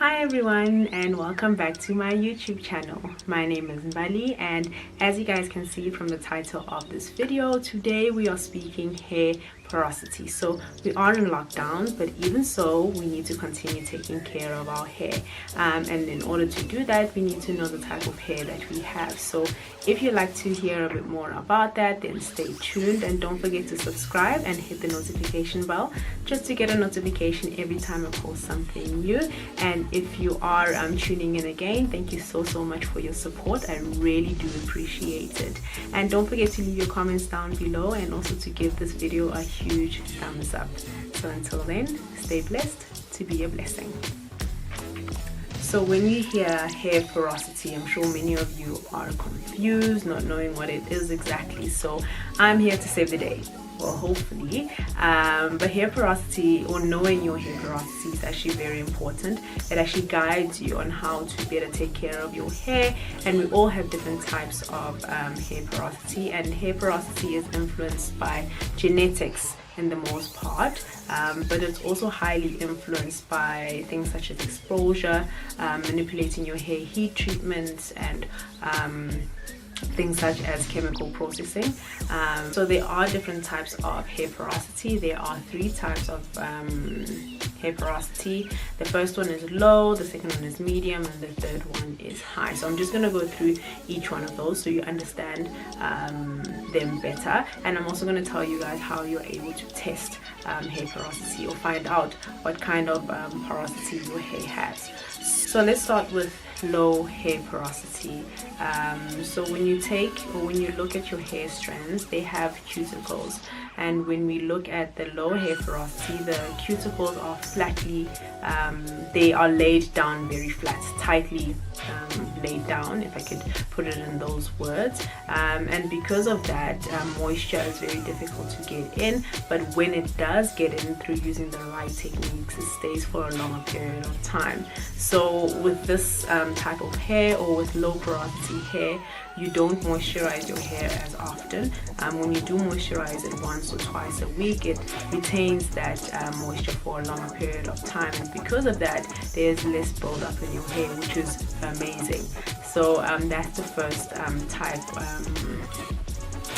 Hi everyone, and welcome back to my YouTube channel. My name is Mbali, and as you guys can see from the title of this video, today we are speaking hair porosity. So we are in lockdown, but even so we need to continue taking care of our hair, and in order to do that we need to know the type of hair that we have. So if you'd like to hear a bit more about that, then stay tuned and don't forget to subscribe and hit the notification bell just to get a notification every time I post something new. And if you are tuning in again, thank you so much for your support. I really do appreciate it. And don't forget to leave your comments down below and also to give this video a huge thumbs up. So until then, stay blessed to be a blessing. So when you hear hair porosity, I'm sure many of you are confused, not knowing what it is exactly. So I'm here to save the day. Well, hopefully, but hair porosity, or knowing your hair porosity, is actually very important. It actually guides you on how to better take care of your hair, and we all have different types of hair porosity, and hair porosity is influenced by genetics in the most part, but it's also highly influenced by things such as exposure, manipulating your hair, heat treatments, and things such as chemical processing. So there are different types of hair porosity. There are 3 types of hair porosity. The first one is low, the second one is medium, and the third one is high. So I'm just going to go through each one of those so you understand them better, and I'm also going to tell you guys how you're able to test hair porosity or find out what kind of porosity your hair has. So let's start with low hair porosity. So when you look at your hair strands, they have cuticles, and when we look at the low hair porosity, the cuticles are flatly, they are laid down very flat, tightly laid down, if I could put it in those words, and because of that, moisture is very difficult to get in, but when it does get in through using the right techniques, it stays for a longer period of time. So with this type of hair, or with low porosity hair, you don't moisturize your hair as often. When you do moisturize it once or twice a week, it retains that moisture for a longer period of time, and because of that there's less buildup in your hair, which is amazing. So that's the first type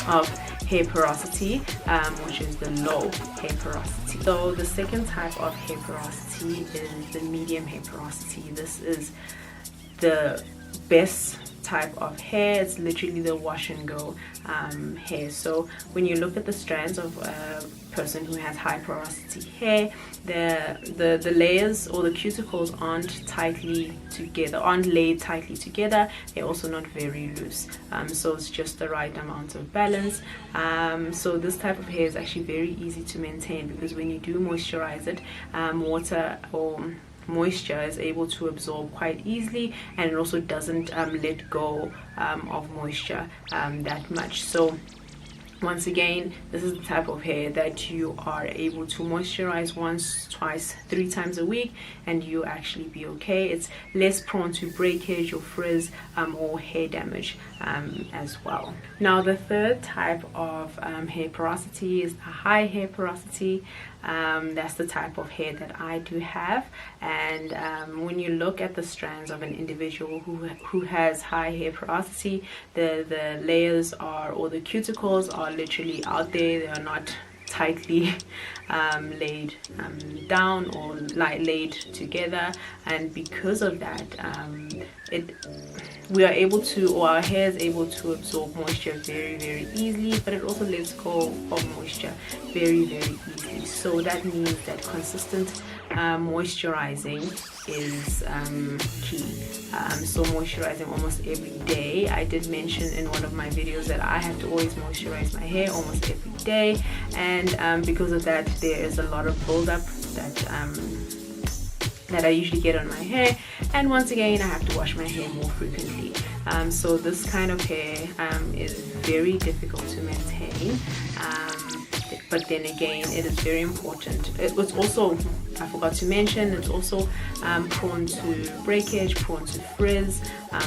of hair porosity, which is the low hair porosity. So the second type of hair porosity is the medium hair porosity. This is the best type of hair. It's literally the wash and go hair. So when you look at the strands of a person who has high porosity hair, the layers or the cuticles aren't laid tightly together. They're also not very loose, so it's just the right amount of balance. So this type of hair is actually very easy to maintain, because when you do moisturize it, water or moisture is able to absorb quite easily, and it also doesn't let go of moisture that much. So once again, this is the type of hair that you are able to moisturize once, twice, 3 times a week, and you actually be okay. It's less prone to breakage or frizz or hair damage as well. Now the third type of hair porosity is the high hair porosity. That's the type of hair that I do have, and when you look at the strands of an individual who has high hair porosity, the layers or the cuticles are literally out there. They are not tightly laid down or laid together, and because of that, we are able to, or our hair is able to absorb moisture very easily, but it also lets go of moisture very easily. So that means that consistent moisturizing is key. So moisturizing almost every day. I did mention in one of my videos that I have to always moisturize my hair almost every day, and because of that there is a lot of buildup that I usually get on my hair, and once again I have to wash my hair more frequently. So this kind of hair is very difficult to maintain, but then again it is very important. It was also, I forgot to mention, it's also prone to breakage, prone to frizz,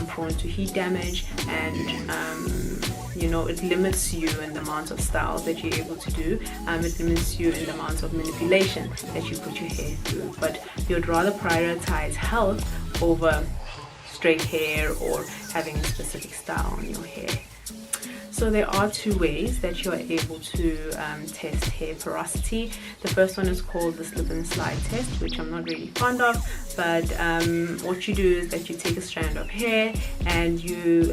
prone to heat damage, and you know, it limits you in the amount of styles that you're able to do. It limits you in the amount of manipulation that you put your hair through. But you'd rather prioritize health over straight hair or having a specific style on your hair. So there are two ways that you are able to test hair porosity. The first one is called the slip and slide test, which I'm not really fond of, but what you do is that you take a strand of hair and you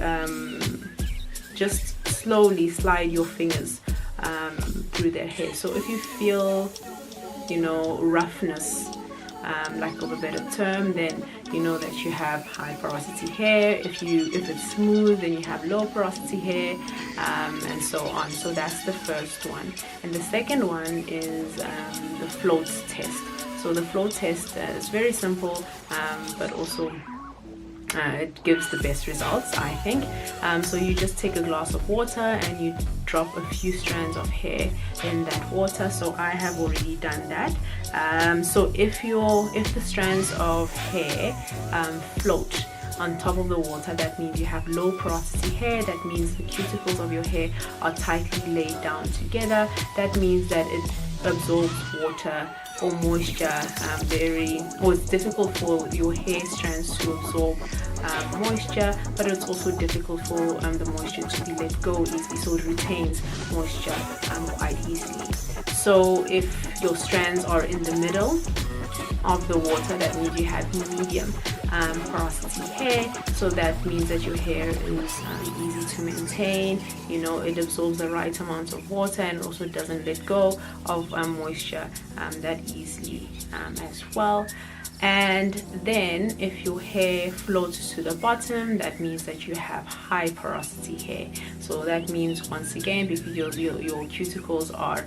just slowly slide your fingers through their hair. So if you feel, you know, roughness, lack of a better term, then you know that you have high porosity hair. If it's smooth, then you have low porosity hair, and so on. So that's the first one. And the second one is the float test. So the float test is very simple, but also it gives the best results, I think. So you just take a glass of water and you drop a few strands of hair in that water. So I have already done that. So if the strands of hair float on top of the water, that means you have low porosity hair. That means the cuticles of your hair are tightly laid down together. That means that it absorbs water or moisture it's difficult for your hair strands to absorb moisture, but it's also difficult for the moisture to be let go easily, so it retains moisture quite easily. So if your strands are in the middle of the water, that means you have medium porosity hair. So that means that your hair is easy to maintain, you know, it absorbs the right amount of water and also doesn't let go of moisture that easily as well. And then if your hair floats to the bottom, that means that you have high porosity hair. So that means, once again, because your cuticles are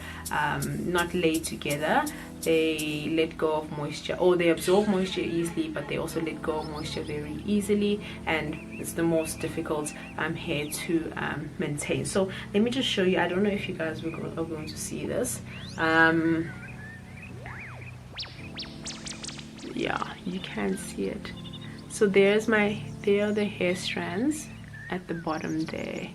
not laid together, they let go of moisture, or they absorb moisture easily, but they also let go of moisture very easily, and it's the most difficult hair to maintain. So let me just show you. I don't know if you guys are going to see this. Yeah, you can see it. So there are the hair strands at the bottom there.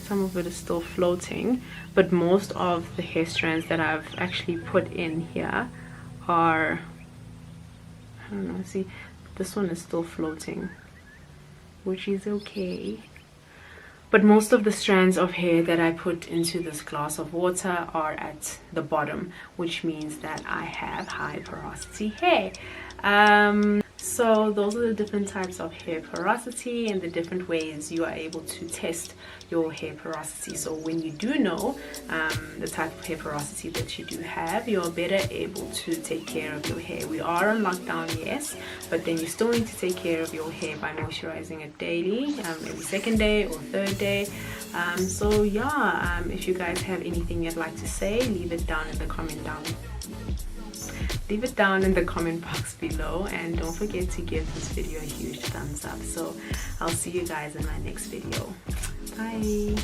Some of it is still floating, but most of the hair strands that I've actually put in here are, I don't know, see, this one is still floating, which is okay. But most of the strands of hair that I put into this glass of water are at the bottom, which means that I have high porosity hair. So those are the different types of hair porosity and the different ways you are able to test your hair porosity. So when you do know the type of hair porosity that you do have, you're better able to take care of your hair. We are on lockdown, yes, but then you still need to take care of your hair by moisturizing it daily, every second day or third day. So yeah, if you guys have anything you'd like to say, leave it down in the comment box below, and don't forget to give this video a huge thumbs up. So I'll see you guys in my next video. Bye.